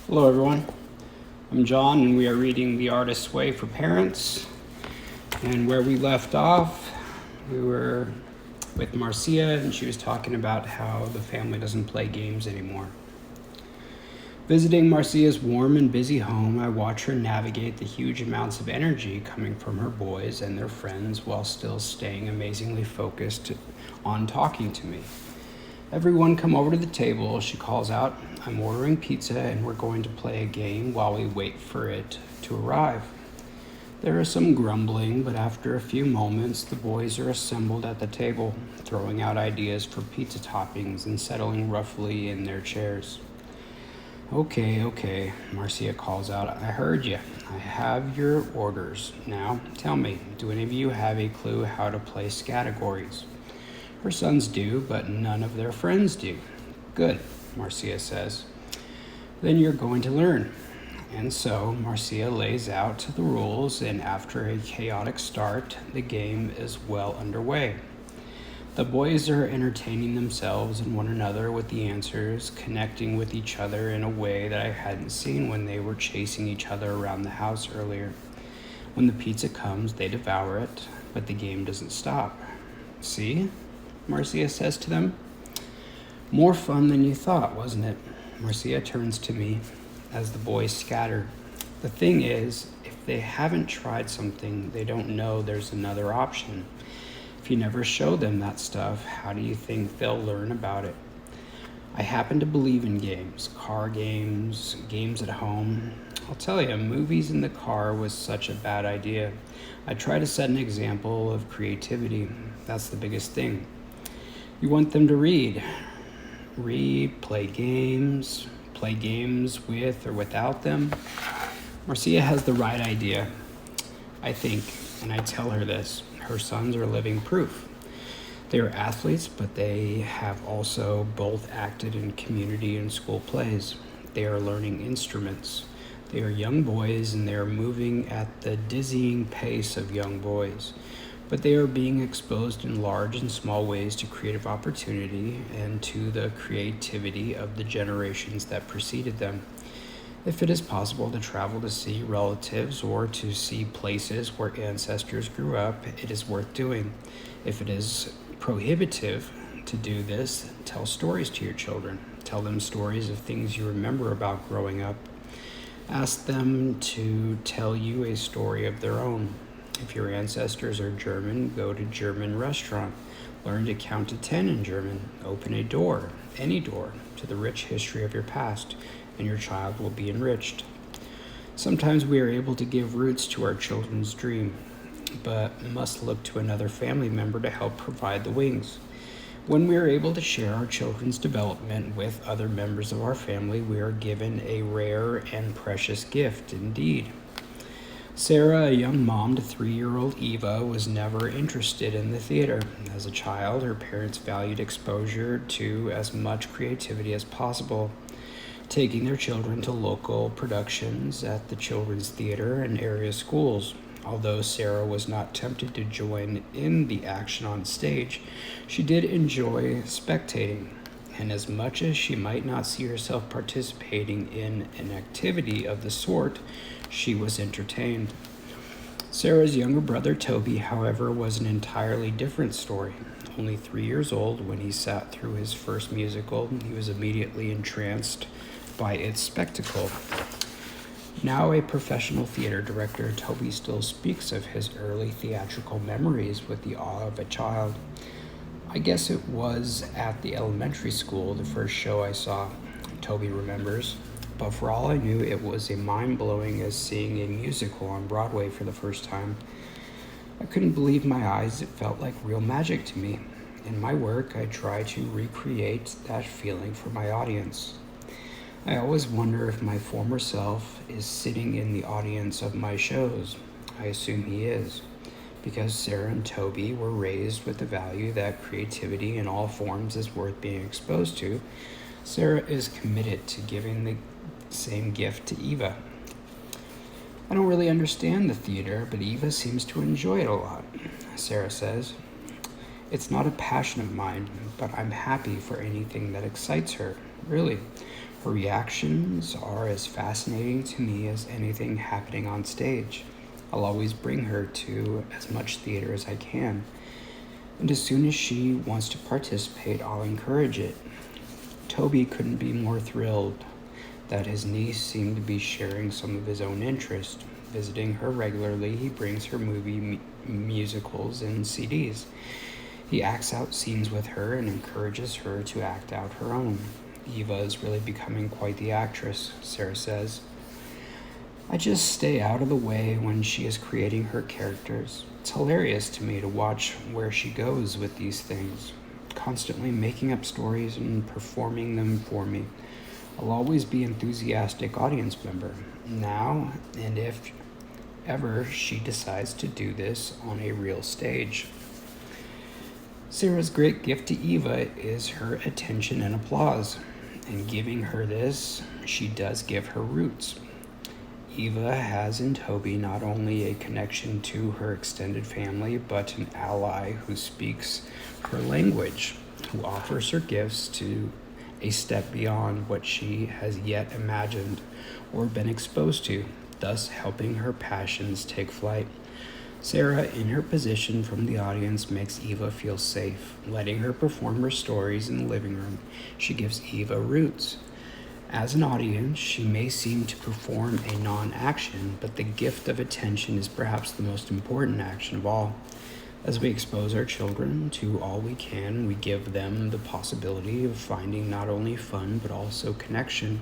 Hello everyone, I'm John and we are reading The Artist's Way for Parents. And where we left off, we were with Marcia and she was talking about how the family doesn't play games anymore. Visiting Marcia's warm and busy home, I watch her navigate the huge amounts of energy coming from her boys and their friends while still staying amazingly focused on talking to me. Everyone come over to the table, she calls out. I'm ordering pizza and we're going to play a game while we wait for it to arrive. There is some grumbling, but after a few moments, the boys are assembled at the table, throwing out ideas for pizza toppings and settling roughly in their chairs. Okay, Marcia calls out. I heard you. I have your orders. Now, tell me, do any of you have a clue how to place categories? Her sons do, but none of their friends do. Good, Marcia says. Then you're going to learn. And so Marcia lays out the rules, and after a chaotic start, the game is well underway. The boys are entertaining themselves and one another with the answers, connecting with each other in a way that I hadn't seen when they were chasing each other around the house earlier. When the pizza comes, they devour it, but the game doesn't stop. See? Marcia says to them. More fun than you thought, wasn't it? Marcia turns to me as the boys scatter. The thing is, if they haven't tried something, they don't know there's another option. If you never show them that stuff, how do you think they'll learn about it? I happen to believe in games, car games, games at home. I'll tell you, movies in the car was such a bad idea. I try to set an example of creativity. That's the biggest thing. You want them to read, play games with or without them. Marcia has the right idea, I think, and I tell her this. Her sons are living proof. They are athletes, but they have also both acted in community and school plays. They are learning instruments. They are young boys and they are moving at the dizzying pace of young boys. But they are being exposed in large and small ways to creative opportunity and to the creativity of the generations that preceded them. If it is possible to travel to see relatives or to see places where ancestors grew up, it is worth doing. If it is prohibitive to do this, tell stories to your children. Tell them stories of things you remember about growing up. Ask them to tell you a story of their own. If your ancestors are German, go to German restaurant. Learn to count to 10 in German. Open a door, any door, to the rich history of your past, and your child will be enriched. Sometimes we are able to give roots to our children's dream, but must look to another family member to help provide the wings. When we are able to share our children's development with other members of our family, we are given a rare and precious gift indeed. Sarah, a young mom to 3-year-old Eva, was never interested in the theater. As a child, her parents valued exposure to as much creativity as possible, taking their children to local productions at the children's theater and area schools. Although Sarah was not tempted to join in the action on stage, she did enjoy spectating. And as much as she might not see herself participating in an activity of the sort, she was entertained. Sarah's younger brother, Toby, however, was an entirely different story. Only 3 years old when he sat through his first musical, he was immediately entranced by its spectacle. Now a professional theater director, Toby still speaks of his early theatrical memories with the awe of a child. I guess it was at the elementary school, the first show I saw, Toby remembers. But for all I knew, it was as mind-blowing as seeing a musical on Broadway for the first time. I couldn't believe my eyes. It felt like real magic to me. In my work, I try to recreate that feeling for my audience. I always wonder if my former self is sitting in the audience of my shows. I assume he is, because Sarah and Toby were raised with the value that creativity in all forms is worth being exposed to. Sarah is committed to giving the same gift to Eva. I don't really understand the theater, but Eva seems to enjoy it a lot, Sarah says. It's not a passion of mine, but I'm happy for anything that excites her, really. Her reactions are as fascinating to me as anything happening on stage. I'll always bring her to as much theater as I can, and as soon as she wants to participate, I'll encourage it. Toby couldn't be more thrilled that his niece seemed to be sharing some of his own interest. Visiting her regularly, he brings her musicals and CDs. He acts out scenes with her and encourages her to act out her own. Eva is really becoming quite the actress, Sarah says. I just stay out of the way when she is creating her characters. It's hilarious to me to watch where she goes with these things, constantly making up stories and performing them for me. I'll always be an enthusiastic audience member, now and if ever she decides to do this on a real stage. Sarah's great gift to Eva is her attention and applause. In giving her this, she does give her roots. Eva has in Toby not only a connection to her extended family, but an ally who speaks her language, who offers her gifts to a step beyond what she has yet imagined or been exposed to, thus helping her passions take flight. Sarah, in her position from the audience, makes Eva feel safe, letting her perform her stories in the living room. She gives Eva roots. As an audience, she may seem to perform a non-action, but the gift of attention is perhaps the most important action of all. As we expose our children to all we can, we give them the possibility of finding not only fun, but also connection.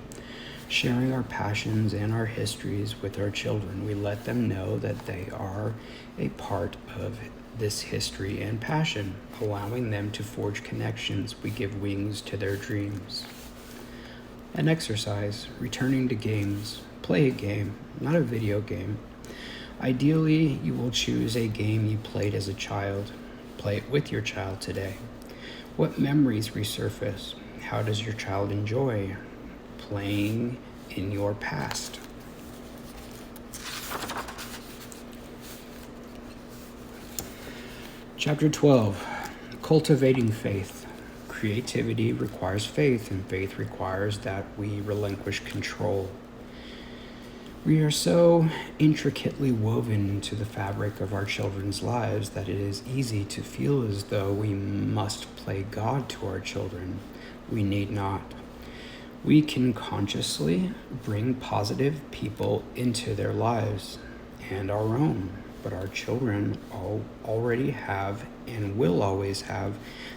Sharing our passions and our histories with our children, we let them know that they are a part of this history and passion. Allowing them to forge connections, we give wings to their dreams. An exercise, returning to games. Play a game, not a video game. Ideally, you will choose a game you played as a child. Play it with your child today. What memories resurface? How does your child enjoy playing in your past? Chapter 12, Cultivating Faith. Creativity requires faith, and faith requires that we relinquish control. We are so intricately woven into the fabric of our children's lives that it is easy to feel as though we must play God to our children. We need not. We can consciously bring positive people into their lives and our own, but our children already have and will always have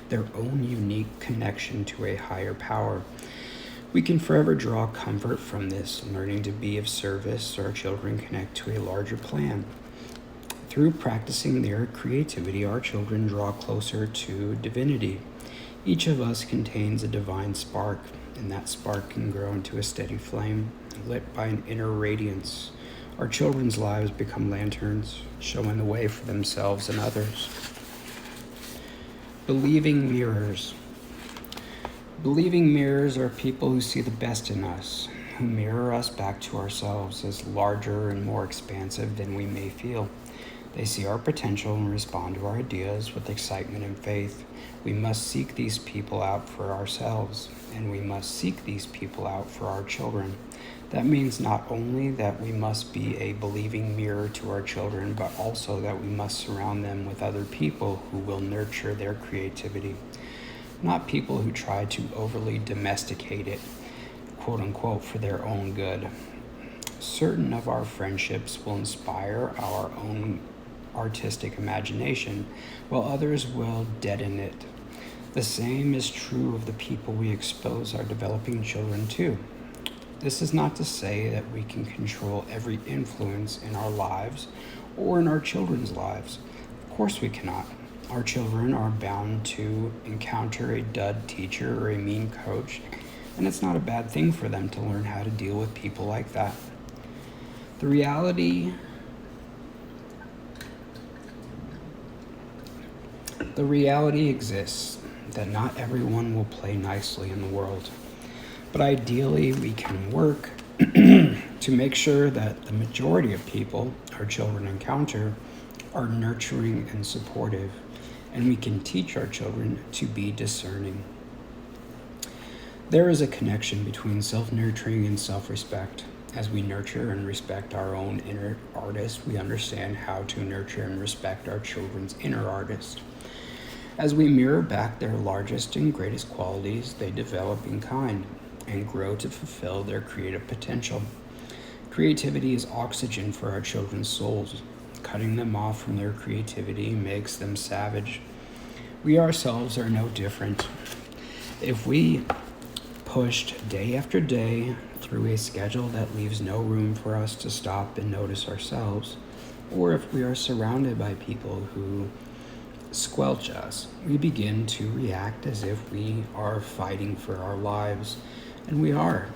their own unique connection to a higher power. We can forever draw comfort from this, learning to be of service so our children connect to a larger plan. Through practicing their creativity, our children draw closer to divinity. Each of us contains a divine spark, and that spark can grow into a steady flame, lit by an inner radiance. Our children's lives become lanterns, showing the way for themselves and others. Believing mirrors. Believing mirrors are people who see the best in us, who mirror us back to ourselves as larger and more expansive than we may feel. They see our potential and respond to our ideas with excitement and faith. We must seek these people out for ourselves, and we must seek these people out for our children. That means not only that we must be a believing mirror to our children, but also that we must surround them with other people who will nurture their creativity. Not people who try to overly domesticate it, quote unquote, for their own good. Certain of our friendships will inspire our own artistic imagination, while others will deaden it. The same is true of the people we expose our developing children to. This is not to say that we can control every influence in our lives or in our children's lives. Of course we cannot. Our children are bound to encounter a dud teacher or a mean coach, and it's not a bad thing for them to learn how to deal with people like that. The reality exists that not everyone will play nicely in the world, but ideally we can work to make sure that the majority of people our children encounter are nurturing and supportive, and we can teach our children to be discerning. There is a connection between self-nurturing and self-respect. As we nurture and respect our own inner artist, we understand how to nurture and respect our children's inner artist. As we mirror back their largest and greatest qualities, they develop in kind and grow to fulfill their creative potential. Creativity is oxygen for our children's souls. Cutting them off from their creativity makes them savage. We ourselves are no different. If we pushed day after day through a schedule that leaves no room for us to stop and notice ourselves, or if we are surrounded by people who squelch us, we begin to react as if we are fighting for our lives, and we are.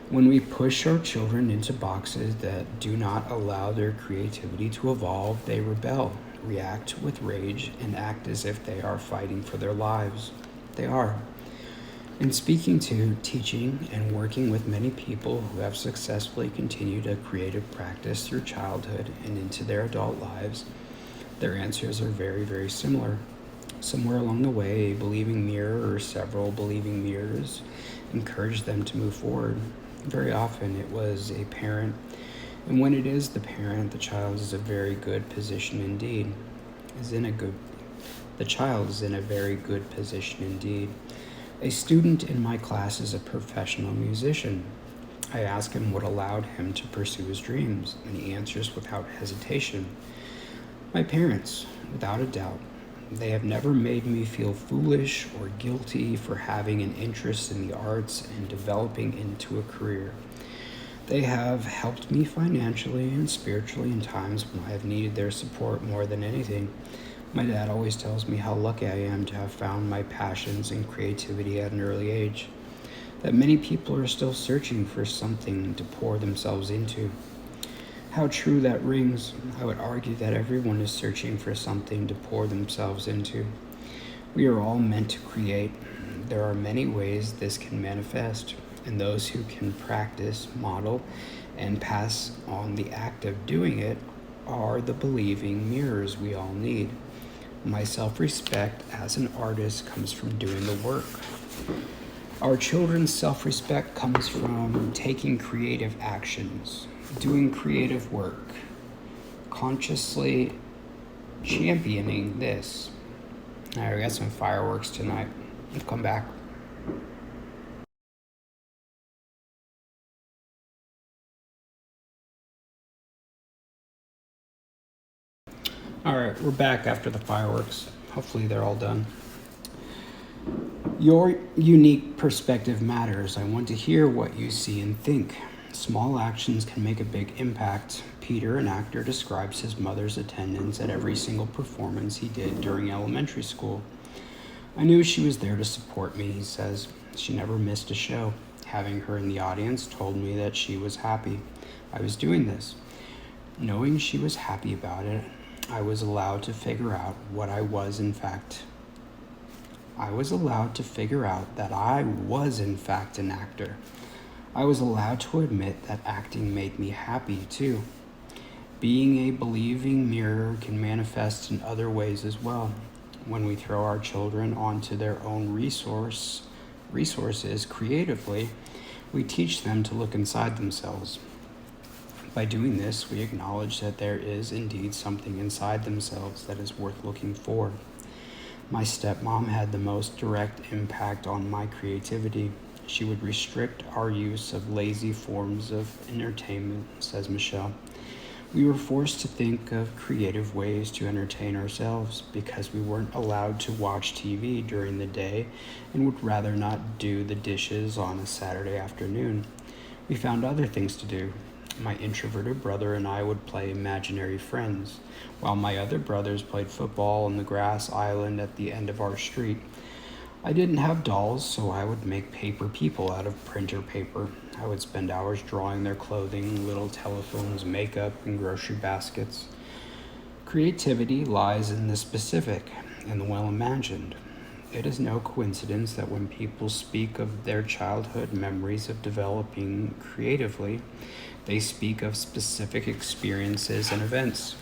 When we push our children into boxes that do not allow their creativity to evolve, they rebel, react with rage, and act as if they are fighting for their lives. They are. In speaking to, teaching, and working with many people who have successfully continued a creative practice through childhood and into their adult lives, their answers are very, very similar. Somewhere along the way, a believing mirror or several believing mirrors encouraged them to move forward. Very often it was a parent, and when it is the parent, the child is a very good position indeed. The child is in a very good position indeed. A student in my class is a professional musician. I ask him what allowed him to pursue his dreams, and he answers without hesitation. My parents, without a doubt. They have never made me feel foolish or guilty for having an interest in the arts and developing into a career. They have helped me financially and spiritually in times when I have needed their support more than anything. My dad always tells me how lucky I am to have found my passions and creativity at an early age, that many people are still searching for something to pour themselves into. How true that rings. I would argue that everyone is searching for something to pour themselves into. We are all meant to create. There are many ways this can manifest, and those who can practice, model, and pass on the act of doing it are the believing mirrors we all need. My self-respect as an artist comes from doing the work. Our children's self-respect comes from taking creative actions, doing creative work, consciously championing this. All right, we got some fireworks tonight. We'll come back. All right, we're back after the fireworks. Hopefully they're all done. Your unique perspective matters. I want to hear what you see and think. Small actions can make a big impact. Peter, an actor, describes his mother's attendance at every single performance he did during elementary school. I knew she was there to support me, he says. She never missed a show. Having her in the audience told me that she was happy I was doing this. Knowing she was happy about it, I was allowed to figure out that I was in fact an actor. I was allowed to admit that acting made me happy too. Being a believing mirror can manifest in other ways as well. When we throw our children onto their own resources creatively, we teach them to look inside themselves. By doing this, we acknowledge that there is indeed something inside themselves that is worth looking for. My stepmom had the most direct impact on my creativity. She would restrict our use of lazy forms of entertainment, says Michelle. We were forced to think of creative ways to entertain ourselves because we weren't allowed to watch TV during the day and would rather not do the dishes on a Saturday afternoon. We found other things to do. My introverted brother and I would play imaginary friends, while my other brothers played football on the grass island at the end of our street. I didn't have dolls, so I would make paper people out of printer paper. I would spend hours drawing their clothing, little telephones, makeup, and grocery baskets. Creativity lies in the specific and the well-imagined. It is no coincidence that when people speak of their childhood memories of developing creatively, they speak of specific experiences and events.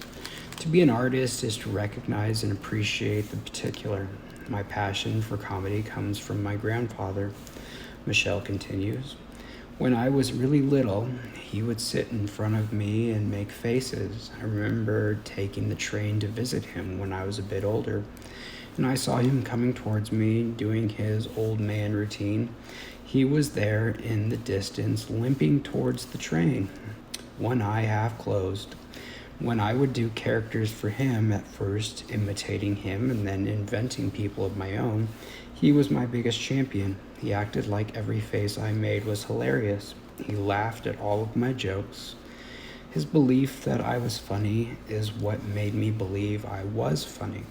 To be an artist is to recognize and appreciate the particular. My passion for comedy comes from my grandfather. Michelle continues. When I was really little, he would sit in front of me and make faces. I remember taking the train to visit him when I was a bit older, and I saw him coming towards me, doing his old man routine. He was there in the distance, limping towards the train, one eye half closed. When I would do characters for him, at first imitating him and then inventing people of my own, he was my biggest champion. He acted like every face I made was hilarious. He laughed at all of my jokes. His belief that I was funny is what made me believe I was funny.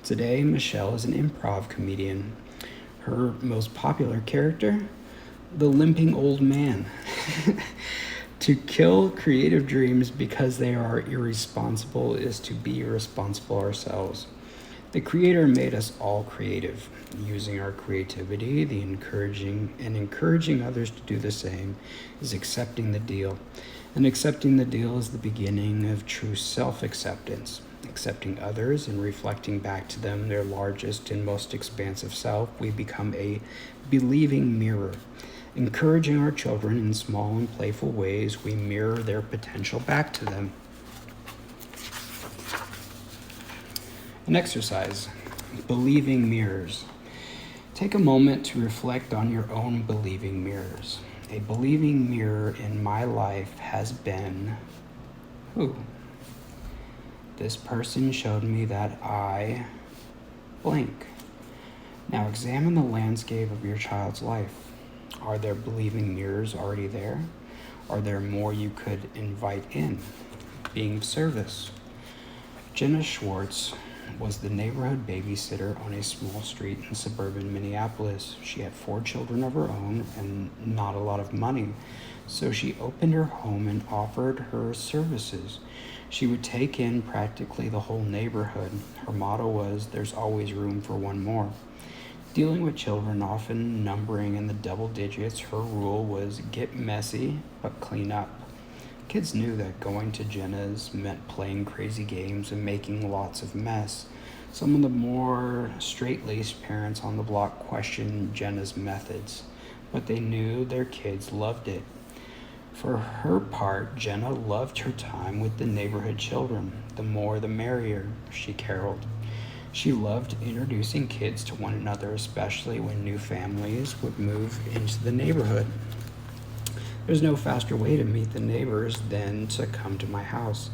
Today, Michelle is an improv comedian. Her most popular character? The limping old man. To kill creative dreams because they are irresponsible is to be irresponsible ourselves. The Creator made us all creative. Using our creativity, encouraging others to do the same is accepting the deal. And accepting the deal is the beginning of true self-acceptance. Accepting others and reflecting back to them their largest and most expansive self, we become a believing mirror. Encouraging our children in small and playful ways, we mirror their potential back to them. An exercise, believing mirrors. Take a moment to reflect on your own believing mirrors. A believing mirror in my life has been, who? This person showed me that I blank. Now examine the landscape of your child's life. Are there believing mirrors already there? Are there more you could invite in? Being of service. Jenna Schwartz was the neighborhood babysitter on a small street in suburban Minneapolis. She had 4 children of her own and not a lot of money, so she opened her home and offered her services. She would take in practically the whole neighborhood. Her motto was, "There's always room for one more." Dealing with children, often numbering in the double digits, her rule was get messy, but clean up. Kids knew that going to Jenna's meant playing crazy games and making lots of mess. Some of the more straight-laced parents on the block questioned Jenna's methods, but they knew their kids loved it. For her part, Jenna loved her time with the neighborhood children. The more the merrier, she caroled. She loved introducing kids to one another, especially when new families would move into the neighborhood. There's no faster way to meet the neighbors than to come to my house,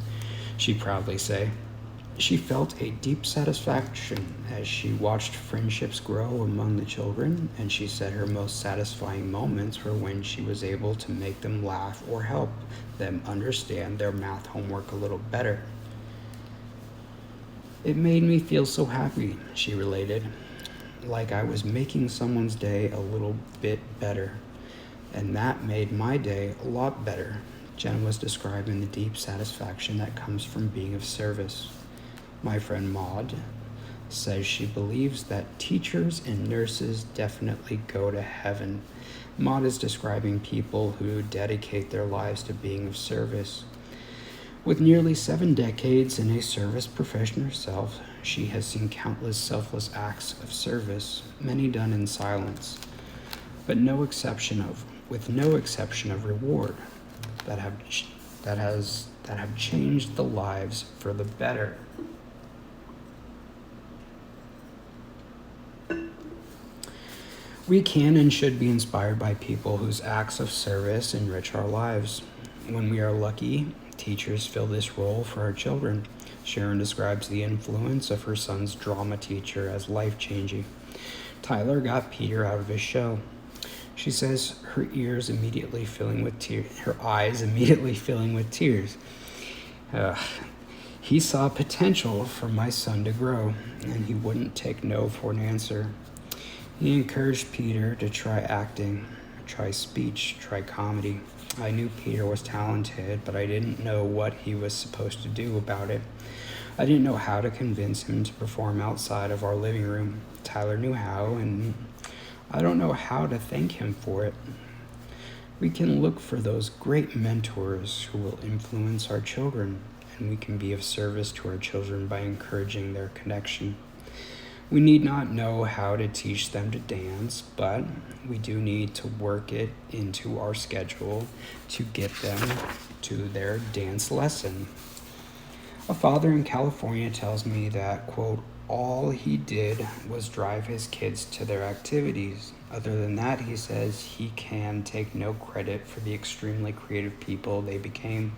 she'd proudly say. She felt a deep satisfaction as she watched friendships grow among the children, and she said her most satisfying moments were when she was able to make them laugh or help them understand their math homework a little better. It made me feel so happy, she related, like I was making someone's day a little bit better. And that made my day a lot better. Jen was describing the deep satisfaction that comes from being of service. My friend Maud says she believes that teachers and nurses definitely go to heaven. Maud is describing people who dedicate their lives to being of service. With nearly 7 decades in a service profession herself, she has seen countless selfless acts of service, many done in silence, but with no exception of reward, that have changed the lives for the better. We can and should be inspired by people whose acts of service enrich our lives. When we are lucky, teachers fill this role for our children. Sharon describes the influence of her son's drama teacher as life-changing. Tyler got Peter out of his shell. She says her eyes immediately filling with tears. He saw potential for my son to grow, and he wouldn't take no for an answer. He encouraged Peter to try acting, try speech, try comedy. I knew Peter was talented, but I didn't know what he was supposed to do about it. I didn't know how to convince him to perform outside of our living room. Tyler knew how, and I don't know how to thank him for it. We can look for those great mentors who will influence our children, and we can be of service to our children by encouraging their connection. We need not know how to teach them to dance, but we do need to work it into our schedule to get them to their dance lesson. A father in California tells me that, quote, all he did was drive his kids to their activities. Other than that, he says he can take no credit for the extremely creative people they became.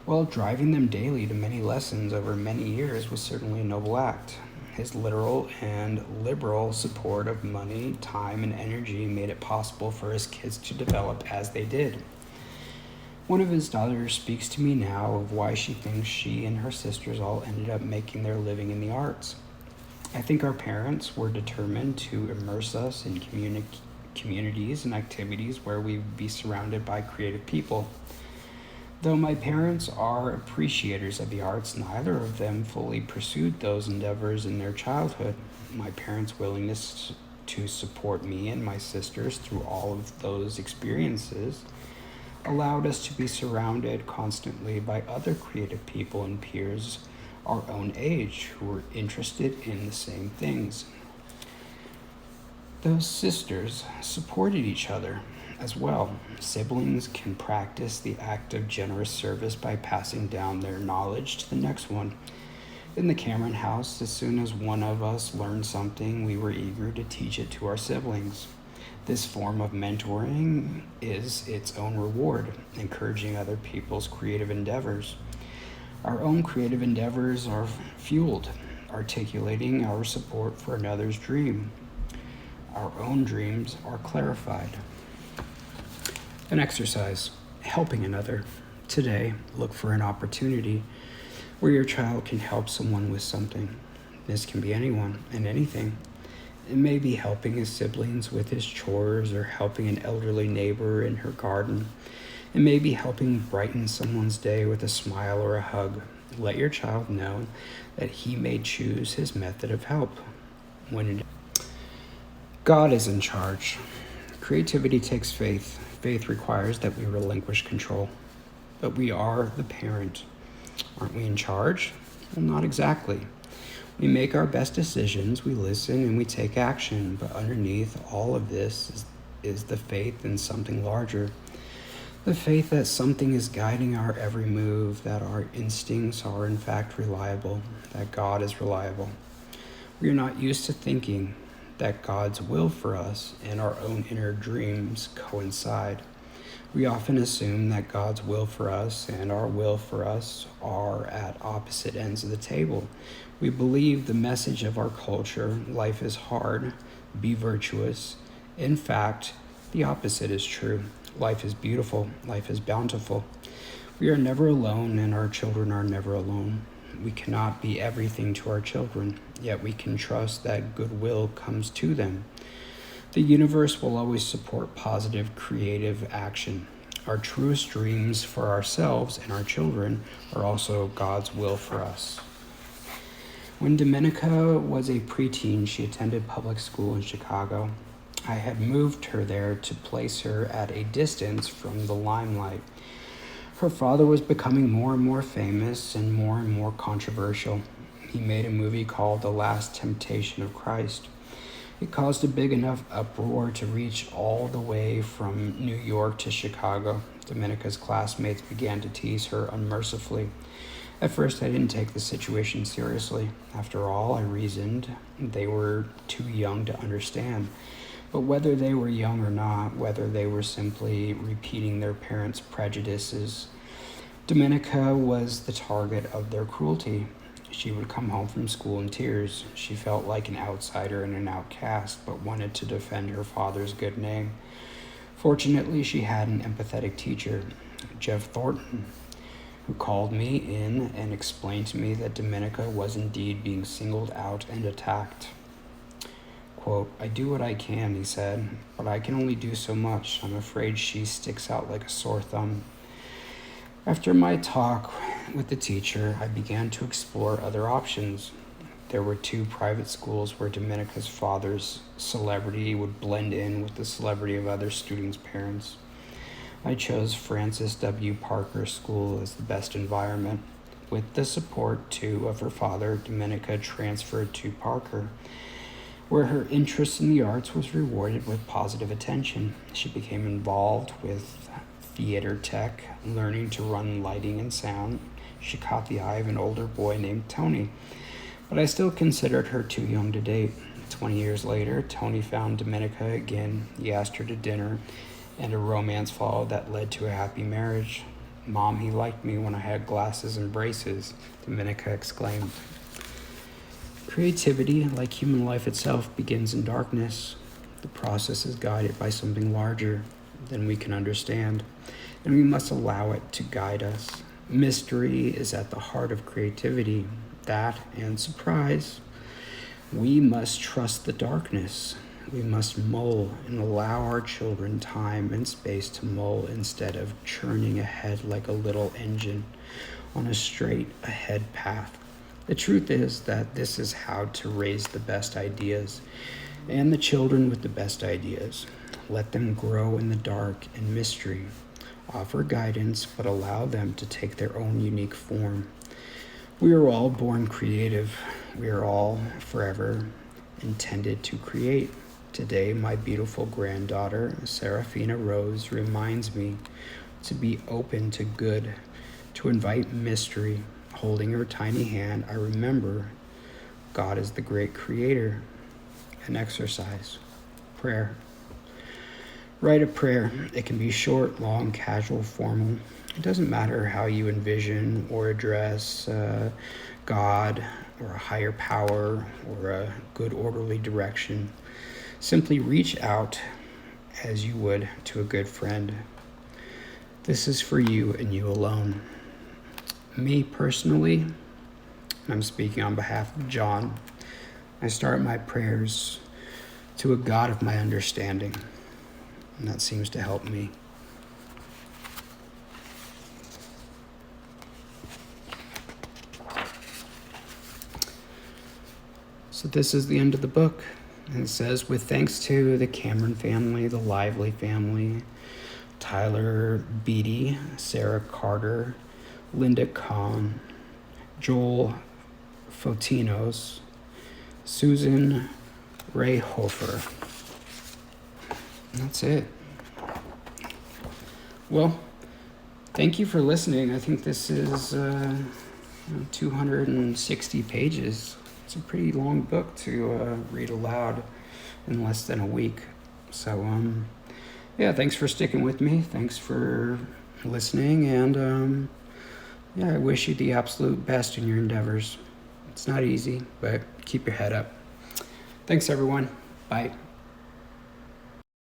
Well, driving them daily to many lessons over many years was certainly a noble act. His literal and liberal support of money, time, and energy made it possible for his kids to develop as they did. One of his daughters speaks to me now of why she thinks she and her sisters all ended up making their living in the arts. I think our parents were determined to immerse us in communities and activities where we would be surrounded by creative people. Though my parents are appreciators of the arts, neither of them fully pursued those endeavors in their childhood. My parents' willingness to support me and my sisters through all of those experiences allowed us to be surrounded constantly by other creative people and peers our own age who were interested in the same things. Those sisters supported each other as well. Siblings can practice the act of generous service by passing down their knowledge to the next one. In the Cameron house, as soon as one of us learned something, we were eager to teach it to our siblings. This form of mentoring is its own reward, encouraging other people's creative endeavors. Our own creative endeavors are fueled, articulating our support for another's dream. Our own dreams are clarified. An exercise, helping another. Today, look for an opportunity where your child can help someone with something. This can be anyone and anything. It may be helping his siblings with his chores or helping an elderly neighbor in her garden. It may be helping brighten someone's day with a smile or a hug. Let your child know that he may choose his method of help. God is in charge. Creativity takes faith. Faith requires that we relinquish control. But we are the parent. Aren't we in charge? Well, not exactly. We make our best decisions, we listen, and we take action. But underneath all of this is the faith in something larger. The faith that something is guiding our every move, that our instincts are in fact reliable, that God is reliable. We are not used to thinking that God's will for us and our own inner dreams coincide. We often assume that God's will for us and our will for us are at opposite ends of the table. We believe the message of our culture, life is hard, be virtuous. In fact, the opposite is true. Life is beautiful, life is bountiful. We are never alone and our children are never alone. We cannot be everything to our children, yet we can trust that goodwill comes to them. The universe will always support positive, creative action. Our truest dreams for ourselves and our children are also God's will for us. When Domenica was a preteen, she attended public school in Chicago. I had moved her there to place her at a distance from the limelight. Her father was becoming more and more famous and more controversial. He made a movie called The Last Temptation of Christ. It caused a big enough uproar to reach all the way from New York to Chicago. Domenica's classmates began to tease her unmercifully. At first, I didn't take the situation seriously. After all, I reasoned they were too young to understand. But whether they were young or not, whether they were simply repeating their parents' prejudices, Domenica was the target of their cruelty. She would come home from school in tears. She felt like an outsider and an outcast, but wanted to defend her father's good name. Fortunately, she had an empathetic teacher, Jeff Thornton, who called me in and explained to me that Domenica was indeed being singled out and attacked. Quote, I do what I can, he said, but I can only do so much. I'm afraid she sticks out like a sore thumb. After my talk with the teacher, I began to explore other options. There were 2 private schools where Domenica's father's celebrity would blend in with the celebrity of other students' parents. I chose Francis W. Parker School as the best environment. With the support, too, of her father, Dominica transferred to Parker, where her interest in the arts was rewarded with positive attention. She became involved with theater tech, learning to run lighting and sound. She caught the eye of an older boy named Tony, but I still considered her too young to date. 20 years later, Tony found Dominica again. He asked her to dinner, and a romance followed that led to a happy marriage. "Mom, he liked me when I had glasses and braces," Dominica exclaimed. Creativity, like human life itself, begins in darkness. The process is guided by something larger than we can understand, and we must allow it to guide us. Mystery is at the heart of creativity. That and surprise. We must trust the darkness. We must mull and allow our children time and space to mull instead of churning ahead like a little engine on a straight ahead path. The truth is that this is how to raise the best ideas and the children with the best ideas. Let them grow in the dark and mystery. Offer guidance, but allow them to take their own unique form. We are all born creative. We are all forever intended to create. Today, my beautiful granddaughter, Seraphina Rose, reminds me to be open to good, to invite mystery. Holding her tiny hand, I remember God is the great creator. An exercise. Prayer. Write a prayer. It can be short, long, casual, formal. It doesn't matter how you envision or address God or a higher power or a good orderly direction. Simply reach out as you would to a good friend. This is for you and you alone. Me personally, I'm speaking on behalf of John, I start my prayers to a God of my understanding, and that seems to help me. So this is the end of the book. And it says, with thanks to the Cameron family, the Lively family, Tyler Beatty, Sarah Carter, Linda Kahn, Joel Fotinos, Susan Rayhofer. That's it. Well, thank you for listening. I think this is 260 pages. It's a pretty long book to read aloud in less than a week. So, yeah, thanks for sticking with me. Thanks for listening. And, yeah, I wish you the absolute best in your endeavors. It's not easy, but keep your head up. Thanks, everyone. Bye.